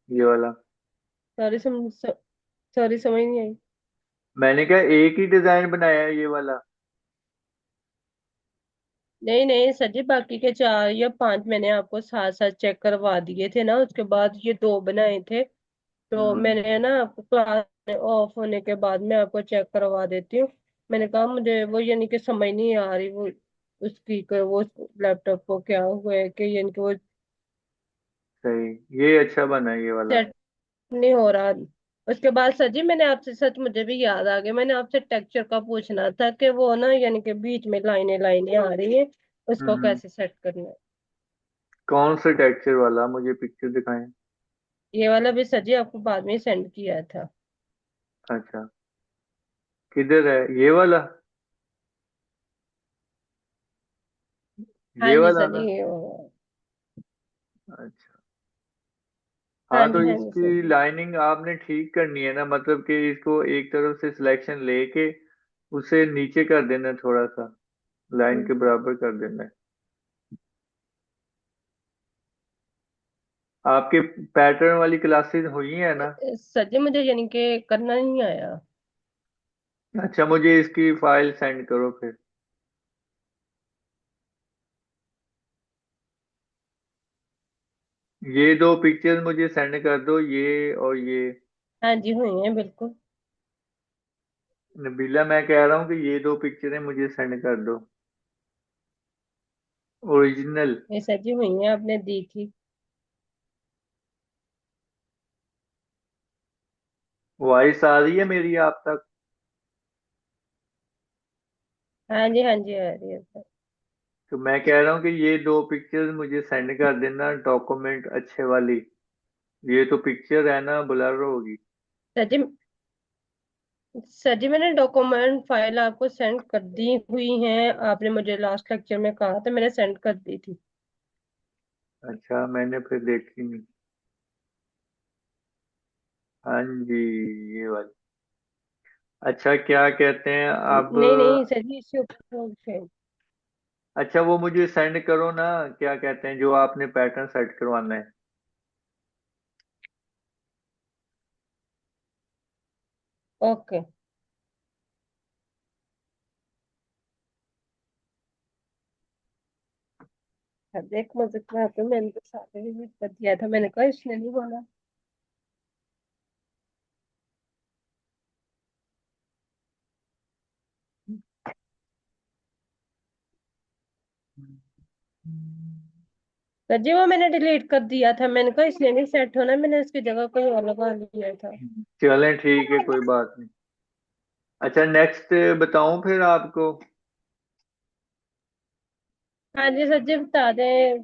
ये वाला। Sorry sorry, समझ नहीं आई। मैंने कहा एक ही डिजाइन बनाया है ये वाला। नहीं नहीं सर जी, बाकी के 4 या 5 मैंने आपको साथ साथ चेक करवा दिए थे ना, उसके बाद ये 2 बनाए थे। तो हम्म। मैंने ना आपको क्लास ऑफ होने के बाद में आपको चेक करवा देती हूँ। मैंने कहा मुझे वो यानी कि समझ नहीं आ रही वो उसकी वो लैपटॉप को क्या हुआ है कि यानी कि वो सही। ये अच्छा बना है ये वाला। सेट नहीं हो रहा। उसके बाद सर जी मैंने आपसे, सच मुझे भी याद आ गया, मैंने आपसे टेक्सचर का पूछना था कि वो ना यानी कि बीच में लाइनें लाइनें आ रही हैं, उसको हम्म। कैसे सेट करना है। कौन से टेक्सचर वाला, मुझे पिक्चर दिखाएं। ये वाला भी सर जी आपको बाद में सेंड किया था। अच्छा। किधर है ये वाला? हाँ ये जी वाला सर ना? जी अच्छा। हाँ हाँ, तो जी हाँ जी सर इसकी जी। लाइनिंग आपने ठीक करनी है ना, मतलब कि इसको एक तरफ से सिलेक्शन लेके उसे नीचे कर देना है थोड़ा सा, लाइन हम्म। के बराबर कर देना है। आपके पैटर्न वाली क्लासेस हुई है ना? सर जी मुझे यानी कि करना नहीं आया। अच्छा, मुझे इसकी फाइल सेंड करो फिर। ये दो पिक्चर्स मुझे सेंड कर दो, ये और ये। हाँ जी हुई है बिल्कुल। नबीला, मैं कह रहा हूँ कि ये दो पिक्चरें मुझे सेंड कर दो, ओरिजिनल। ये सर जी हुई है, आपने देखी। वॉइस आ रही है मेरी आप तक? हाँ जी आ रही है सर। तो मैं कह रहा हूँ कि ये दो पिक्चर्स मुझे सेंड कर देना, डॉक्यूमेंट अच्छे वाली। ये तो पिक्चर है ना, ब्लर होगी। सर जी, सर जी मैंने डॉक्यूमेंट फाइल आपको सेंड कर दी हुई है। आपने मुझे लास्ट लेक्चर में कहा था, मैंने सेंड कर दी थी। अच्छा, मैंने फिर देखी नहीं। हाँ जी, ये वाली। अच्छा, क्या कहते हैं अब? नहीं नहीं सर जी, इससे ऊपर से। अच्छा, वो मुझे सेंड करो ना। क्या कहते हैं, जो आपने पैटर्न सेट करवाना है। ओके। देख मजे में आते, मैंने तो सारे ही कर दिया था, मैंने कहा इसने नहीं बोला। सर जी वो मैंने डिलीट कर दिया था, मैंने कहा इसने नहीं सेट होना, मैंने उसकी जगह कोई और लगा लिया था। चलें, ठीक है, कोई बात नहीं। अच्छा, नेक्स्ट बताऊं फिर आपको? हाँ जी सर जी बता दें।